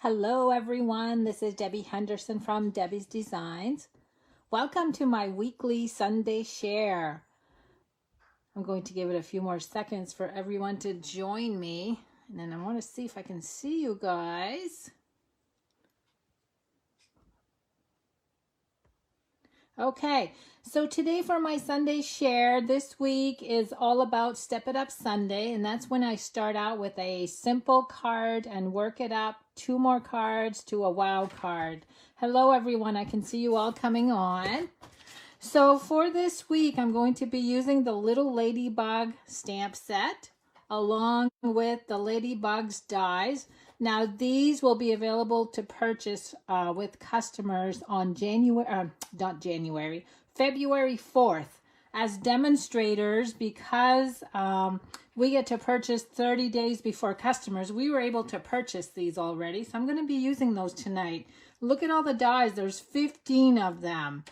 Hello everyone, this is Debbie Henderson from Debbie's Designs. Welcome to my weekly Sunday share. I'm going to give it a few more seconds for everyone to join me, and then I want to see if I can see you guys. Okay, so today for my Sunday share this week is all about Step It Up Sunday, and that's when I start out with a simple card and work it up 2 more cards to a wow card. Hello everyone, I can see you all coming on. So for this week, I'm going to be using the Little Ladybug stamp set along with the Ladybug's dies. Now these will be available to purchase with customers on February 4th as demonstrators, because we get to purchase 30 days before customers. We were able to purchase these already, so I'm going to be using those tonight. Look at all the dies, there's 15 of them.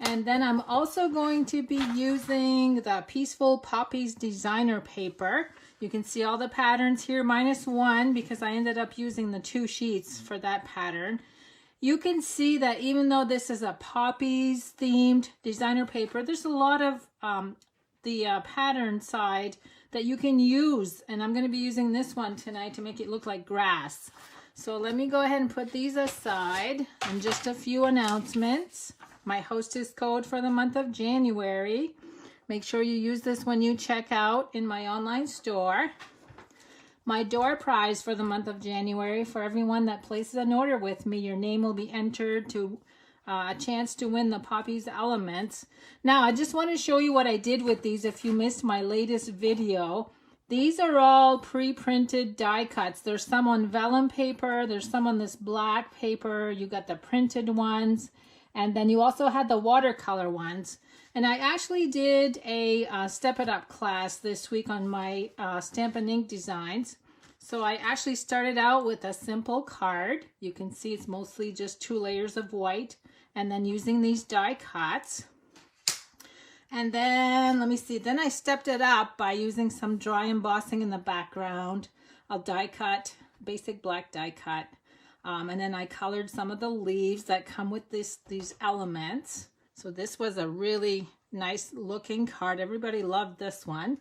And then I'm also going to be using the Peaceful Poppies designer paper. You can see all the patterns here minus 1 because I ended up using the 2 sheets for that pattern. You can see that even though this is a poppies themed designer paper, there's a lot of the pattern side that you can use. And I'm going to be using this one tonight to make it look like grass. So let me go ahead and put these aside. And just a few announcements. My hostess code for the month of January. Make sure you use this when you check out in my online store. My door prize for the month of January, for everyone that places an order with me, your name will be entered to a chance to win the Poppies Elements. Now, I just want to show you what I did with these if you missed my latest video. These are all pre-printed die cuts. There's some on vellum paper, there's some on this black paper, you got the printed ones, and then you also had the watercolor ones. And I actually did a Step It Up class this week on my Stampin' Ink designs. So I actually started out with a simple card. You can see it's mostly just 2 layers of white, and then using these die cuts. And then, let me see, then I stepped it up by using some dry embossing in the background. I'll die cut, basic black die cut. And then I colored some of the leaves that come with these elements. So this was a really nice looking card. Everybody loved this one.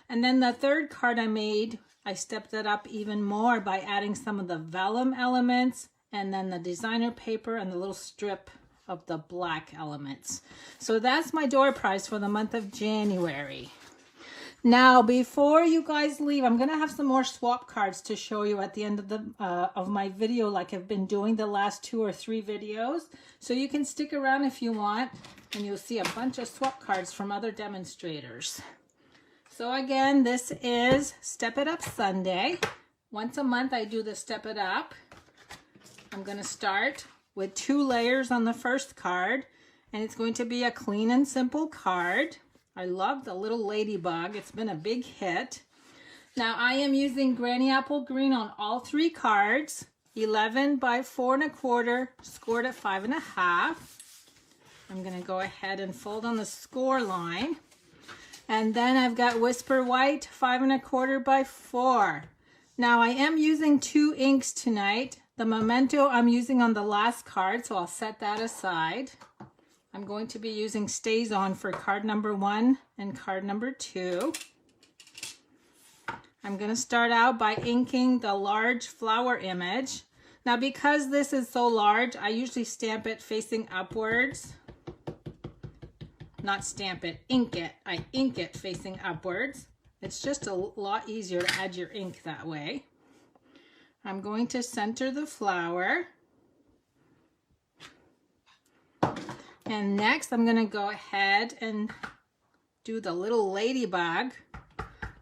And then the third card I made, I stepped it up even more by adding some of the vellum elements and then the designer paper and the little strip of the black elements. So that's my door prize for the month of January. Now, before you guys leave, I'm going to have some more swap cards to show you at the end of my video, like I've been doing the last 2 or 3 videos. So you can stick around if you want, and you'll see a bunch of swap cards from other demonstrators. So again, this is Step It Up Sunday. Once a month, I do the Step It Up. I'm going to start with 2 layers on the first card, and it's going to be a clean and simple card. I love the Little Ladybug. It's been a big hit. Now I am using Granny Apple Green on all 3 cards. 11 by 4 1/4, scored at 5 1/2. I'm going to go ahead and fold on the score line. And then I've got Whisper White, 5 1/4 by 4. Now I am using 2 inks tonight. The Memento I'm using on the last card, so I'll set that aside. I'm going to be using Stays On for card number 1 and card number 2. I'm going to start out by inking the large flower image. Now because this is so large, I usually stamp it facing upwards. Not stamp it, ink it. I ink it facing upwards. It's just a lot easier to add your ink that way. I'm going to center the flower. And next, I'm going to go ahead and do the Little Ladybug.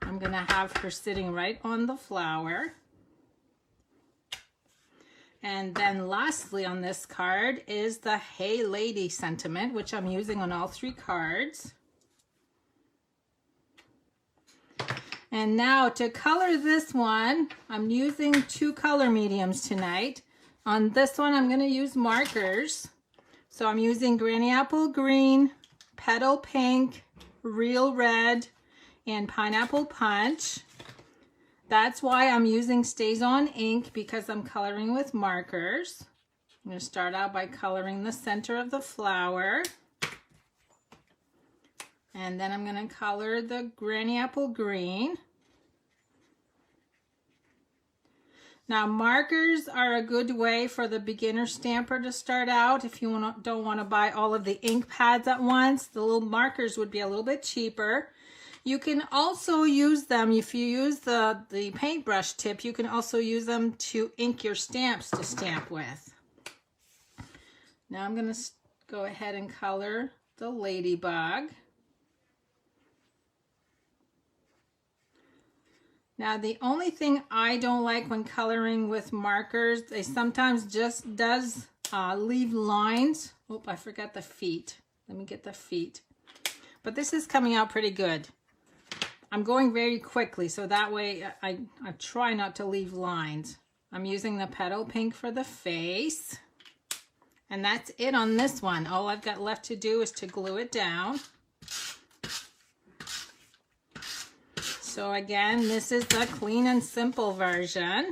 I'm going to have her sitting right on the flower. And then lastly on this card is the Hey Lady sentiment, which I'm using on all 3 cards. And now to color this one, I'm using 2 color mediums tonight. On this one, I'm going to use markers. So I'm using Granny Apple Green, Petal Pink, Real Red, and Pineapple Punch. That's why I'm using Stays On ink, because I'm coloring with markers. I'm going to start out by coloring the center of the flower. And then I'm going to color the granny apple green. Now, markers are a good way for the beginner stamper to start out. If you don't want to buy all of the ink pads at once, the little markers would be a little bit cheaper. You can also use them, if you use the paintbrush tip, you can also use them to ink your stamps to stamp with. Now I'm going to go ahead and color the ladybug. Now, the only thing I don't like when coloring with markers, they sometimes just does leave lines. Oh, I forgot the feet. Let me get the feet. But this is coming out pretty good. I'm going very quickly, so that way I try not to leave lines. I'm using the petal pink for the face. And that's it on this one. All I've got left to do is to glue it down. So again, this is the clean and simple version.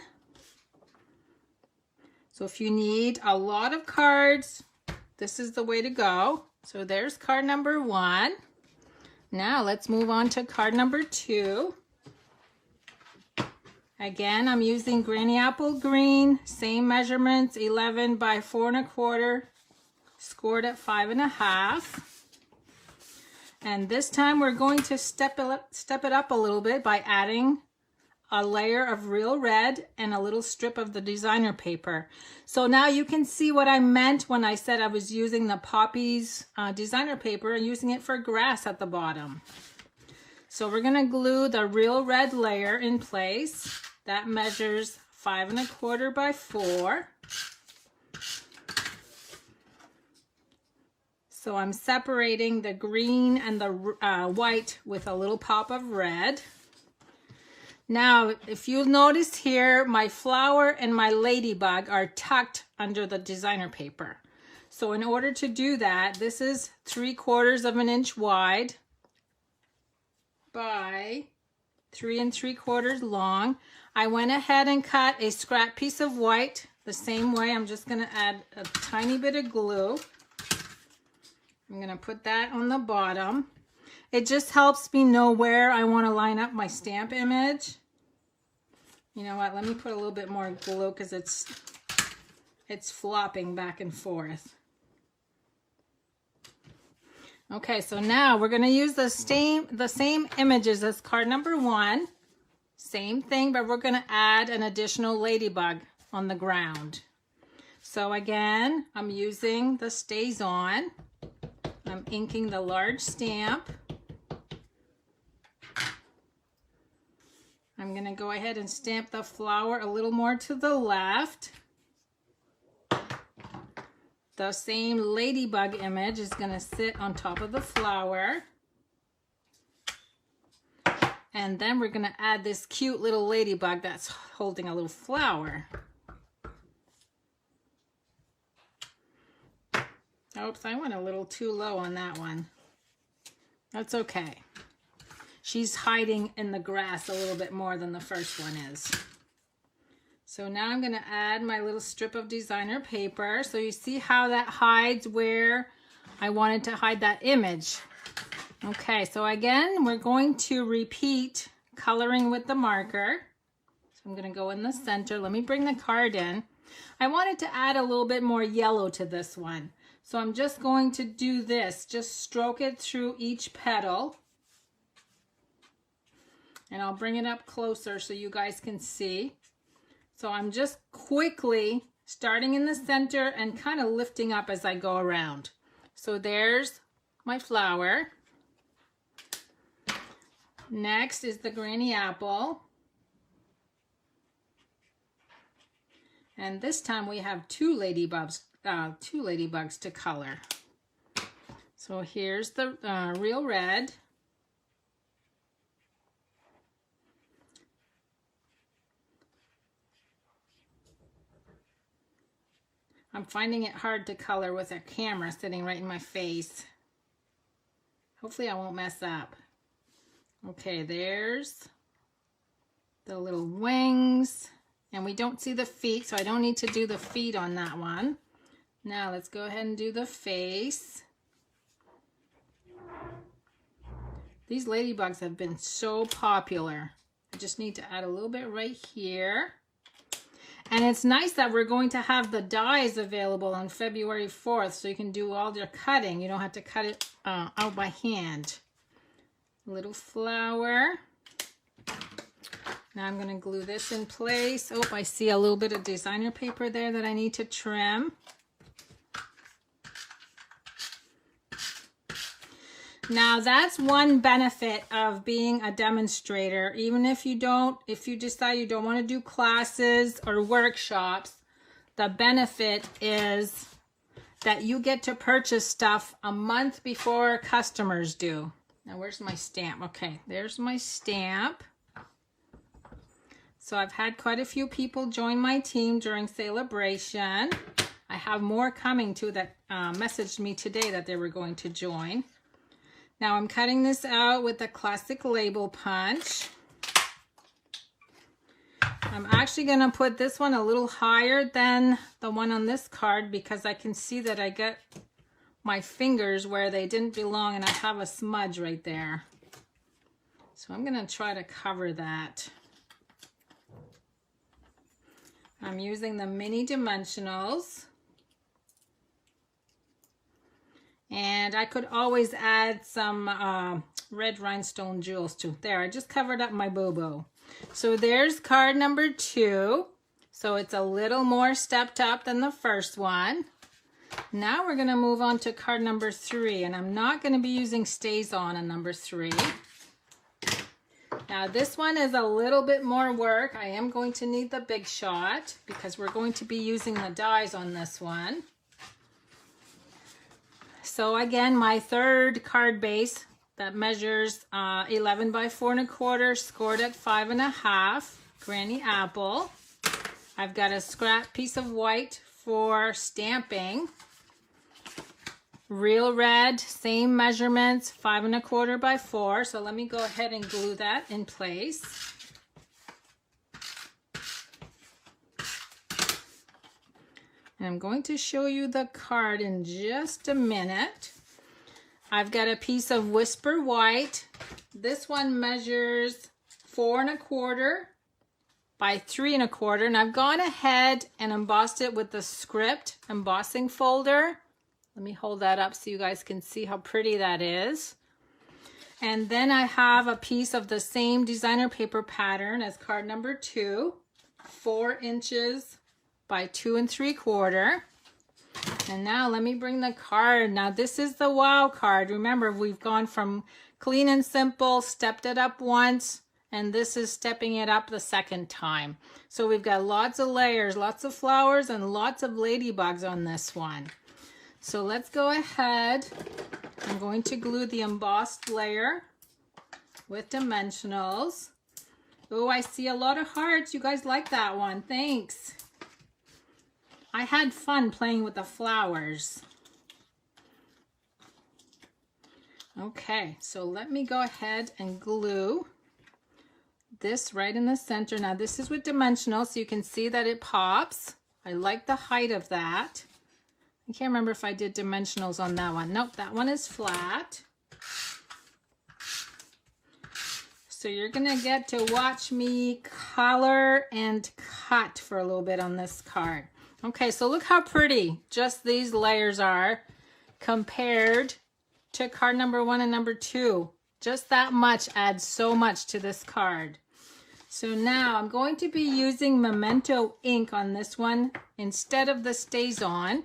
So if you need a lot of cards, this is the way to go. So there's card number 1. Now let's move on to card number 2. Again, I'm using granny apple green, same measurements, 11 by 4 1/4, scored at 5 1/2. And this time we're going to step it up a little bit by adding a layer of real red and a little strip of the designer paper. So now you can see what I meant when I said I was using the Poppies designer paper and using it for grass at the bottom. So we're going to glue the real red layer in place. That measures 5 1/4 by 4. So I'm separating the green and the white with a little pop of red. Now, if you'll notice here, my flower and my ladybug are tucked under the designer paper. So in order to do that, this is 3/4 of an inch wide by 3 3/4 long. I went ahead and cut a scrap piece of white the same way. I'm just going to add a tiny bit of glue. I'm going to put that on the bottom. It just helps me know where I want to line up my stamp image. You know what? Let me put a little bit more glue because it's flopping back and forth. Okay, so now we're going to use the same images as card number 1. Same thing, but we're going to add an additional ladybug on the ground. So again, I'm using the Stays On. I'm inking the large stamp. I'm going to go ahead and stamp the flower a little more to the left. The same ladybug image is going to sit on top of the flower. And then we're going to add this cute little ladybug that's holding a little flower. Oops, I went a little too low on that one. That's okay. She's hiding in the grass a little bit more than the first one is. So now I'm going to add my little strip of designer paper. So you see how that hides where I wanted to hide that image. Okay, so again, we're going to repeat coloring with the marker. So I'm going to go in the center. Let me bring the card in. I wanted to add a little bit more yellow to this one. So I'm just going to do this, just stroke it through each petal. And I'll bring it up closer so you guys can see. So I'm just quickly starting in the center and kind of lifting up as I go around. So there's my flower. Next is the granny apple. And this time we have two ladybugs to color. So here's the real red. I'm finding it hard to color with a camera sitting right in my face. Hopefully I won't mess up. Okay, there's the little wings, and we don't see the feet, so I don't need to do the feet on that one. Now let's go ahead and do the face. These ladybugs have been so popular. I just need to add a little bit right here. And it's nice that we're going to have the dies available on February 4th, so you can do all your cutting. You don't have to cut it out by hand. Little flower. Now I'm going to glue this in place. Oh, I see a little bit of designer paper there that I need to trim. Now that's one benefit of being a demonstrator. Even if you decide you don't want to do classes or workshops, the benefit is that you get to purchase stuff a month before customers do. Now where's my stamp? Okay, there's my stamp. So I've had quite a few people join my team during celebration. I have more coming too that messaged me today that they were going to join. Now I'm cutting this out with the classic label punch. I'm actually going to put this one a little higher than the one on this card because I can see that I get my fingers where they didn't belong and I have a smudge right there. So I'm going to try to cover that. I'm using the mini dimensionals. And I could always add some red rhinestone jewels too. There, I just covered up my boo-boo. So there's card number 2. So it's a little more stepped up than the first one. Now we're going to move on to card number 3. And I'm not going to be using stays on number 3. Now this one is a little bit more work. I am going to need the big shot because we're going to be using the dies on this one. So again, my third card base that measures 11 by 4 1/4, scored at 5.5, Granny Apple. I've got a scrap piece of white for stamping. Real red, same measurements, 5 1/4 by 4. So let me go ahead and glue that in place. And I'm going to show you the card in just a minute. I've got a piece of Whisper White. This one measures 4 1/4 by 3 1/4. And I've gone ahead and embossed it with the script embossing folder. Let me hold that up so you guys can see how pretty that is. And then I have a piece of the same designer paper pattern as card number 2, 4 inches by 2 3/4. And now let me bring the card. Now this is the wow card. Remember, we've gone from clean and simple, stepped it up once, and this is stepping it up the second time. So we've got lots of layers, lots of flowers, and lots of ladybugs on this one. So let's go ahead. I'm going to glue the embossed layer with dimensionals. Oh, I see a lot of hearts. You guys like that one. Thanks. I had fun playing with the flowers. Okay, so let me go ahead and glue this right in the center. Now this is with dimensionals, so you can see that it pops. I like the height of that. I can't remember if I did dimensionals on that one. Nope, that one is flat. So you're gonna get to watch me color and cut for a little bit on this card. Okay, so look how pretty just these layers are compared to card number 1 and number 2. Just that much adds so much to this card. So now I'm going to be using Memento ink on this one instead of the Stays On,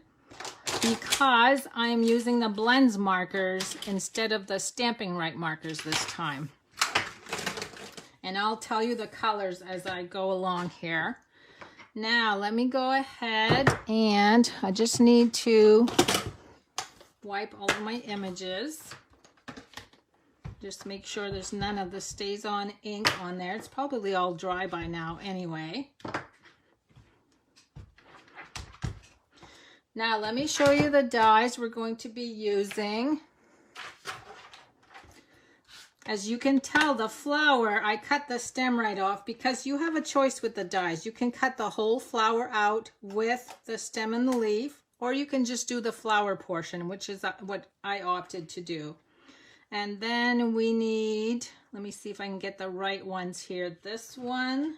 because I'm using the Blends markers instead of the Stamping Right markers this time. And I'll tell you the colors as I go along here. Now let me go ahead and I just need to wipe all of my images. Just make sure there's none of the Stays On ink on there. It's probably all dry by now anyway. Now let me show you the dies we're going to be using. As you can tell, the flower, I cut the stem right off because you have a choice with the dies. You can cut the whole flower out with the stem and the leaf, or you can just do the flower portion, which is what I opted to do. And then we need, let me see if I can get the right ones here. This one.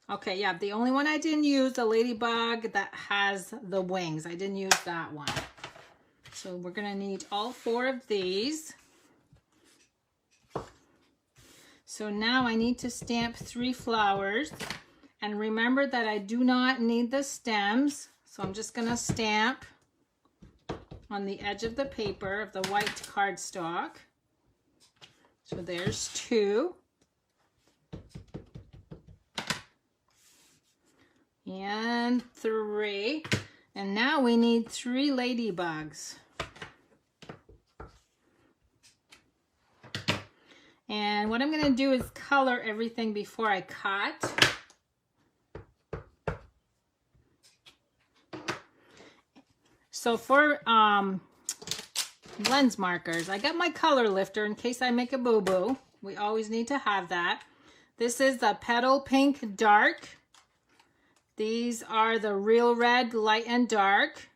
Okay, yeah, the only one I didn't use, the ladybug that has the wings. I didn't use that one. So we're gonna need all 4 of these. So now I need to stamp 3 flowers. And remember that I do not need the stems. So I'm just gonna stamp on the edge of the paper of the white cardstock. So there's 2. And 3. And now we need 3 ladybugs. And what I'm going to do is color everything before I cut. So for blends markers, I got my color lifter in case I make a boo-boo. We always need to have that. This is the Petal Pink Dark. These are the Real Red Light and Dark.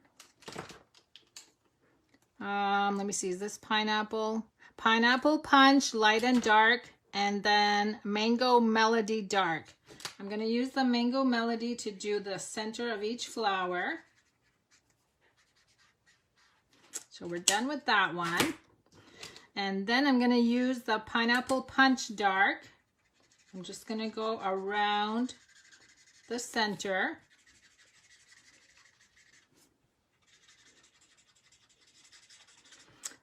Let me see, is this Pineapple? Pineapple Punch Light and Dark, and then Mango Melody Dark. I'm going to use the Mango Melody to do the center of each flower. So we're done with that one. And then I'm going to use the Pineapple Punch Dark. I'm just going to go around the center.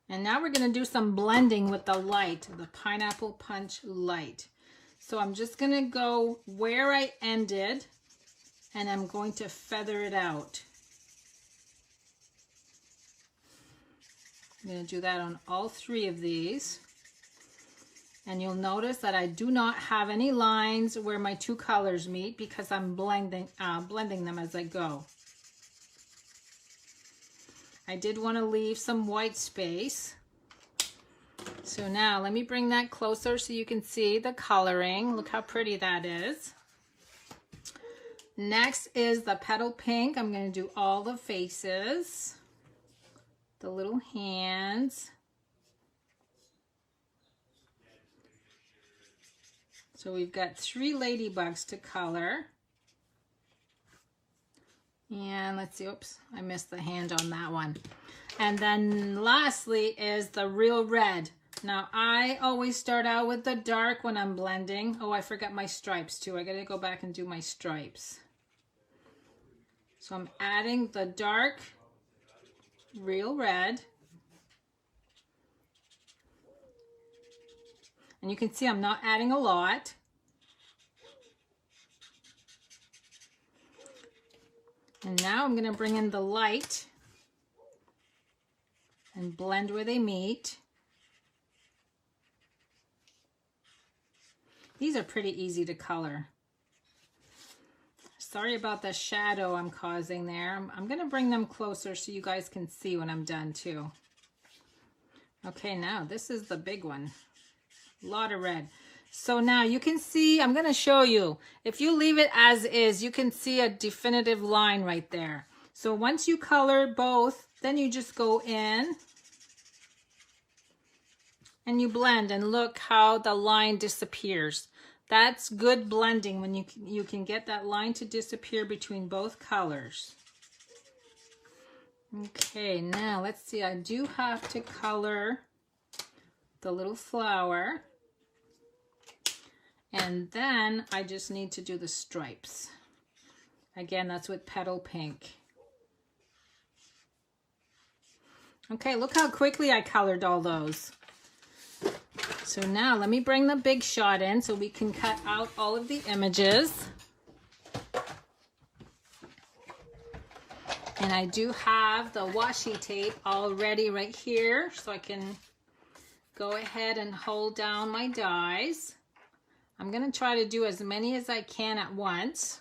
And now we're going to do some blending with the light, the Pineapple Punch Light. So I'm just going to go where I ended, and I'm going to feather it out. I'm going to do that on all 3 of these. And you'll notice that I do not have any lines where my 2 colors meet because I'm blending them as I go. I did want to leave some white space. So now let me bring that closer so you can see the coloring. Look how pretty that is. Next is the Petal Pink. I'm going to do all the faces, the little hands. So we've got 3 ladybugs to color. And let's see, oops, I missed the hand on that one. And then lastly is the Real Red. Now I always start out with the dark when I'm blending. Oh, I forgot my stripes too. I gotta go back and do my stripes. So I'm adding the dark Real Red. And you can see I'm not adding a lot. And now I'm going to bring in the light and blend where they meet. These are pretty easy to color. Sorry about the shadow I'm causing there. I'm going to bring them closer so you guys can see when I'm done too. Okay, now this is the big one. A lot of red. So now you can see, I'm going to show you. If you leave it as is, you can see a definitive line right there. So once you color both, then you just go in and you blend, and look how the line disappears. That's good blending when you can get that line to disappear between both colors. Okay, now let's see. I do have to color the little flower. And then I just need to do the stripes. Again, that's with Petal Pink. Okay, look how quickly I colored all those. So now let me bring the big shot in so we can cut out all of the images. And I do have the washi tape already right here, so I can go ahead and hold down my dies. I'm going to try to do as many as I can at once.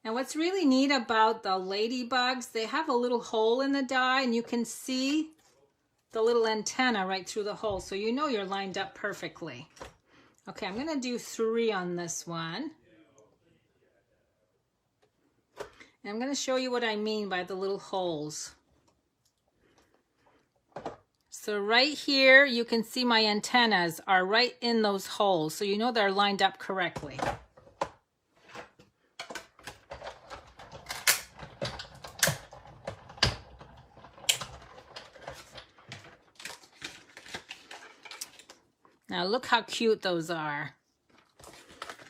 And what's really neat about the ladybugs, they have a little hole in the die and you can see the little antenna right through the hole. So you know you're lined up perfectly. Okay, I'm gonna do 3 on this one. And I'm gonna show you what I mean by the little holes. So right here, you can see my antennas are right in those holes. So you know they're lined up correctly. Now look how cute those are.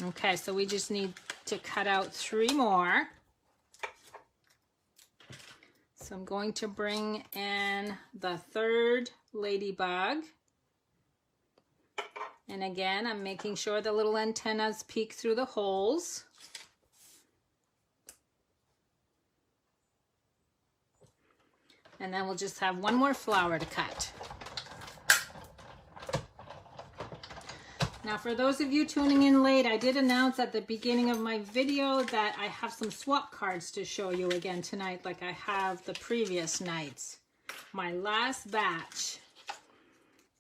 Okay, so we just need to cut out 3 more. So I'm going to bring in the 3rd ladybug. And again, I'm making sure the little antennas peek through the holes. And then we'll just have 1 more flower to cut. Now for those of you tuning in late, I did announce at the beginning of my video that I have some swap cards to show you again tonight like I have the previous nights. My last batch.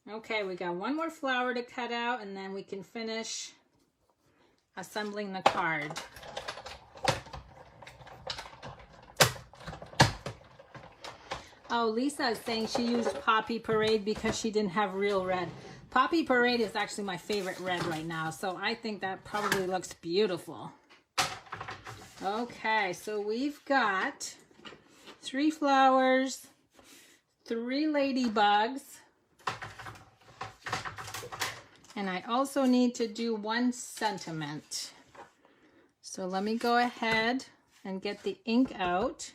Okay, we got 1 more flower to cut out and then we can finish assembling the card. Oh, Lisa is saying she used Poppy Parade because she didn't have real red. Poppy Parade is actually my favorite red right now, so I think that probably looks beautiful. Okay, so we've got 3 flowers, 3 ladybugs, and I also need to do 1 sentiment. So let me go ahead and get the ink out.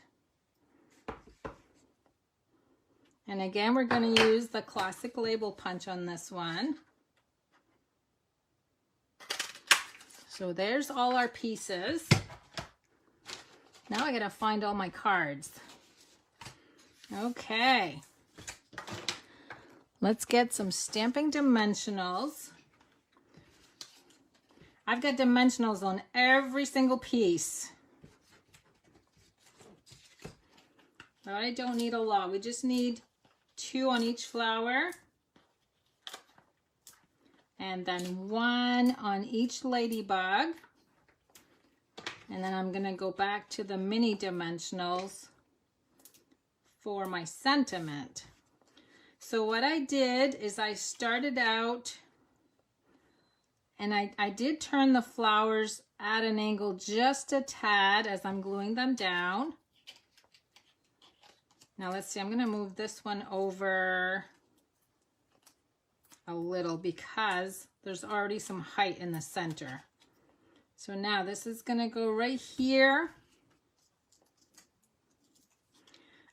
And again, we're going to use the classic label punch on this one. So there's all our pieces. Now I got to find all my cards. Okay. Let's get some stamping dimensionals. I've got dimensionals on every single piece. But I don't need a lot. We just need 2 on each flower. And then 1 on each ladybug. And then I'm going to go back to the mini dimensionals for my sentiment. So what I did is I started out and I did turn the flowers at an angle just a tad as I'm gluing them down. Now let's see, I'm going to move this one over a little because there's already some height in the center. So now this is going to go right here.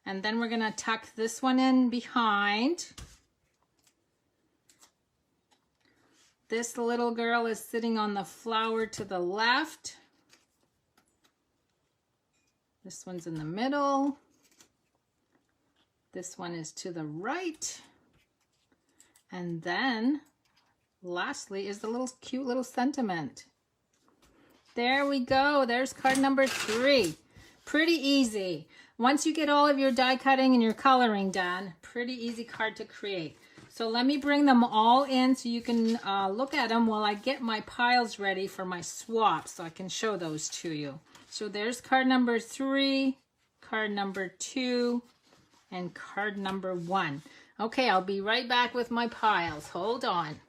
And then we're going to tuck this one in behind. This little girl is sitting on the flower to the left. This one's in the middle. This one is to the right. And then lastly is the little cute little sentiment. There we go. There's card number 3. Pretty easy. Once you get all of your die cutting and your coloring done, pretty easy card to create. So let me bring them all in so you can look at them while I get my piles ready for my swaps so I can show those to you. So there's card number 3, card number 2, and card number 1. Okay, I'll be right back with my piles. Hold on.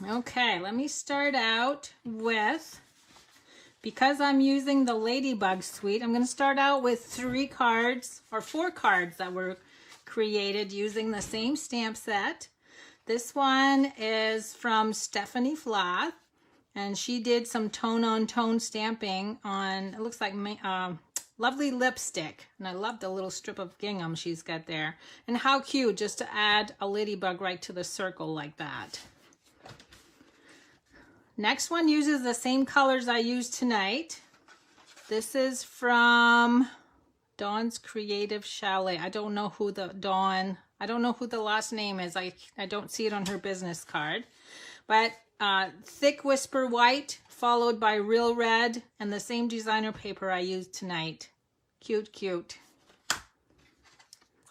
Okay, let me start out with, because I'm using the Ladybug suite, I'm going to start out with 3 cards or 4 cards that were created using the same stamp set. This one is from Stephanie Flath, and she did some tone-on-tone stamping on, it looks like lovely lipstick. And I love the little strip of gingham she's got there. And how cute just to add a ladybug right to the circle like that. Next one uses the same colors I used tonight. This is from Dawn's Creative Chalet. I don't know who the Dawn, I don't know who the last name is. I don't see it on her business card. But thick whisper white followed by real red and the same designer paper I used tonight. Cute, cute.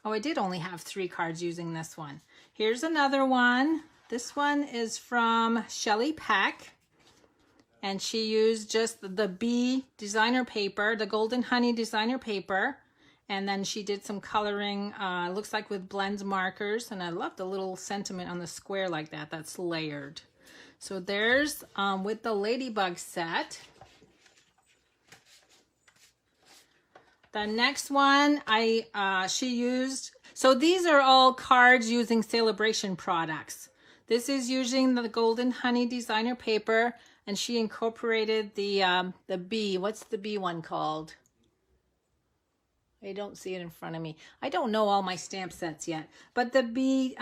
Oh, I did only have 3 cards using this one. Here's another one. This one is from Shelly Peck. And she used just the bee designer paper, the golden honey designer paper. And then she did some coloring, looks like with blends markers. And I love the little sentiment on the square like that. That's layered. So there's with the Ladybug set. The next one she used, so these are all cards using Celebration products. This is using the golden honey designer paper, and she incorporated the bee. What's the bee one called? I don't see it in front of me. I don't know all my stamp sets yet, but the bee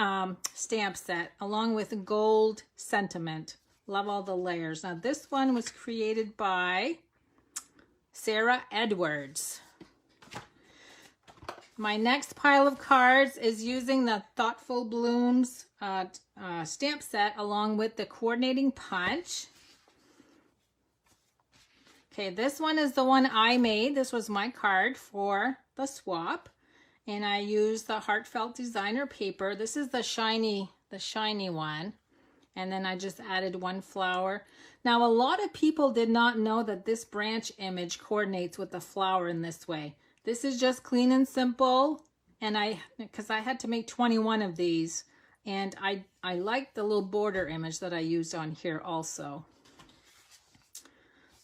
stamp set along with gold sentiment. Love all the layers. Now this one was created by Sarah Edwards. My next pile of cards is using the Thoughtful Blooms stamp set along with the coordinating punch. Okay, this one is the one I made. This was my card for the swap. And I used the Heartfelt designer paper. This is the shiny one. And then I just added 1 flower. Now, a lot of people did not know that this branch image coordinates with the flower in this way. This is just clean and simple. And because I had to make 21 of these. And I like the little border image that I used on here also.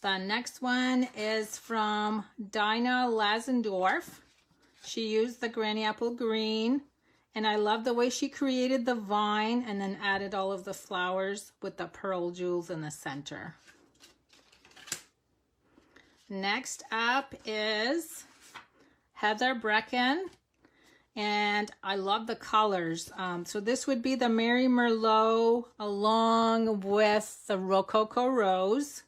The next one is from Dinah Lazendorf. She used the Granny Apple Green. And I love the way she created the vine and then added all of the flowers with the pearl jewels in the center. Next up is Heather Brecken. And I love the colors. So this would be the Mary Merlot along with the Rococo Rose.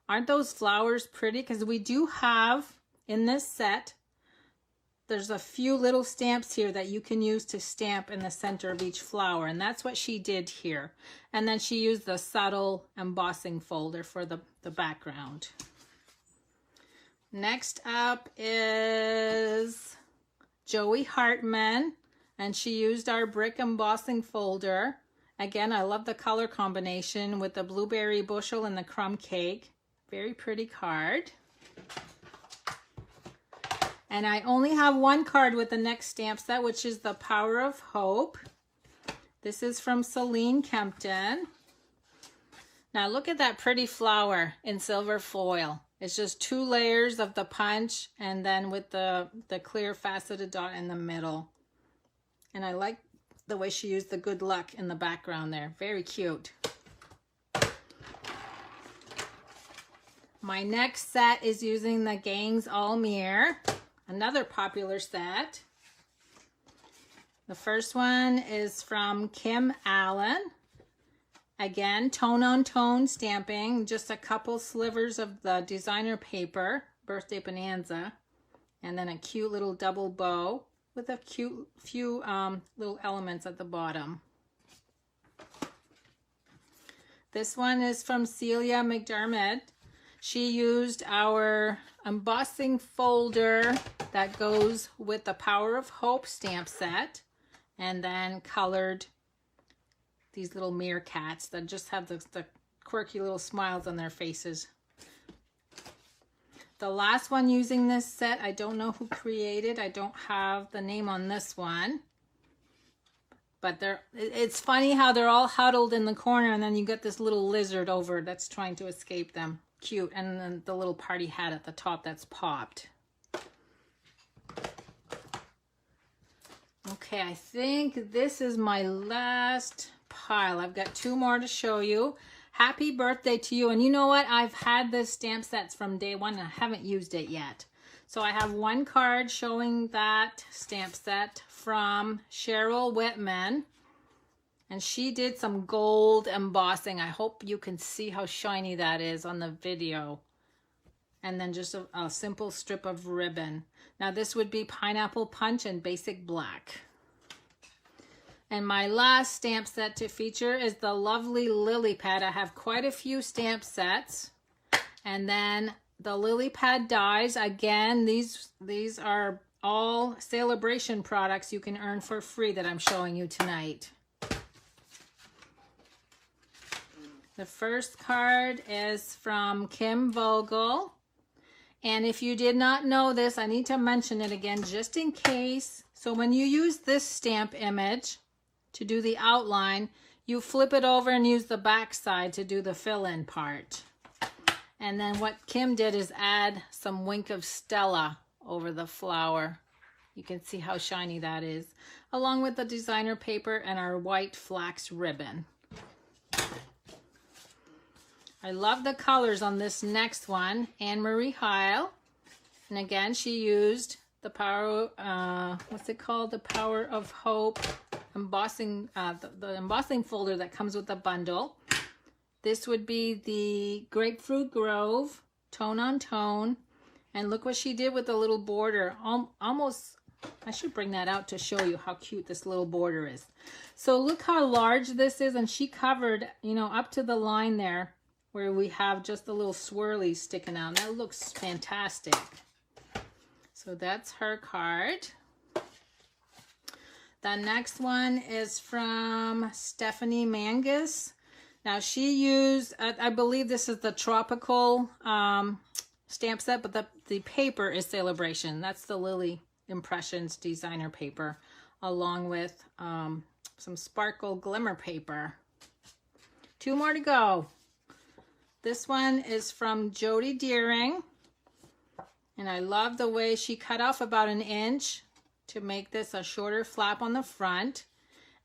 Aren't those flowers pretty? Because we do have in this set, there's a few little stamps here that you can use to stamp in the center of each flower. And that's what she did here. And then she used the subtle embossing folder for the background. Next up is Joey Hartman. And she used our brick embossing folder. Again, I love the color combination with the blueberry bushel and the crumb cake. Very pretty card. And I only have 1 card with the next stamp set, which is the Power of Hope. This is from Celine Kempton. Now look at that pretty flower in silver foil. It's just 2 layers of the punch and then with the clear faceted dot in the middle. And I like the way she used the good luck in the background there. Very cute. My next set is using the Gangs Almere, another popular set. The first one is from Kim Allen. Again, tone-on-tone stamping, just a couple slivers of the designer paper, Birthday Bonanza, and then a cute little double bow with a cute few little elements at the bottom. This one is from Celia McDermott. She used our embossing folder that goes with the Power of Hope stamp set and then colored these little meerkats that just have the quirky little smiles on their faces. The last one using this set, I don't know who created. I don't have the name on this one. But it's funny how they're all huddled in the corner and then you get this little lizard over that's trying to escape them. Cute. And then the little party hat at the top that's popped. Okay, I think this is my last pile. I've got 2 more to show you. Happy birthday to you. And you know what? I've had this stamp sets from day 1 and I haven't used it yet. So I have 1 card showing that stamp set from Cheryl Whitman. And she did some gold embossing. I hope you can see how shiny that is on the video. And then just a simple strip of ribbon. Now this would be Pineapple Punch and Basic Black. And my last stamp set to feature is the lovely lily pad. I have quite a few stamp sets. And then the lily pad dies. Again, these are all Celebration products you can earn for free that I'm showing you tonight. The first card is from Kim Vogel. And if you did not know this, I need to mention it again just in case. So when you use this stamp image to do the outline, you flip it over and use the back side to do the fill-in part. And then what Kim did is add some Wink of Stella over the flower. You can see how shiny that is, along with the designer paper and our white flax ribbon. I love the colors on this next one. Anne-Marie Heil. And again, she used the power, what's it called? The Power of Hope embossing, the embossing folder that comes with the bundle. This would be the Grapefruit Grove, tone on tone. And look what she did with the little border. Almost, I should bring that out to show you how cute this little border is. So look how large this is. And she covered, you know, up to the line there where we have just the little swirlies sticking out. That looks fantastic. So that's her card. The next one is from Stephanie Mangus. Now she used, I believe this is the tropical stamp set, but the paper is Celebration. That's the Lily Impressions designer paper, along with some sparkle glimmer paper. 2 more to go. This one is from Jody Deering. And I love the way she cut off about 1 inch to make this a shorter flap on the front.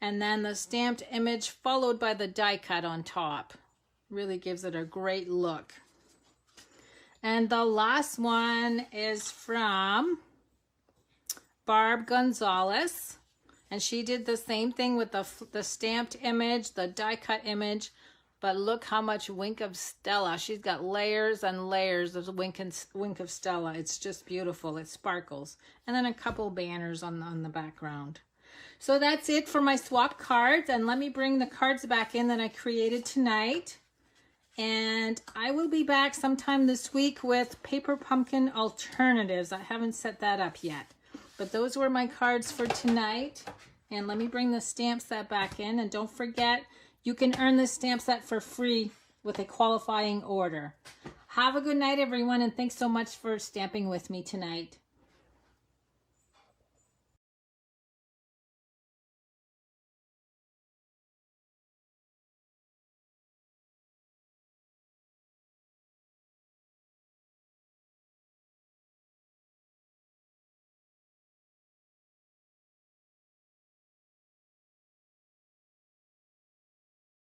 And then the stamped image followed by the die cut on top. Really gives it a great look. And the last one is from Barb Gonzalez. And she did the same thing with the stamped image, the die cut image. But look how much Wink of Stella. She's got layers and layers of Wink of Stella. It's just beautiful. It sparkles. And then a couple banners on the background. So that's it for my swap cards. And let me bring the cards back in that I created tonight. And I will be back sometime this week with Paper Pumpkin Alternatives. I haven't set that up yet. But those were my cards for tonight. And let me bring the stamp set back in. And don't forget, you can earn this stamp set for free with a qualifying order. Have a good night, everyone, and thanks so much for stamping with me tonight.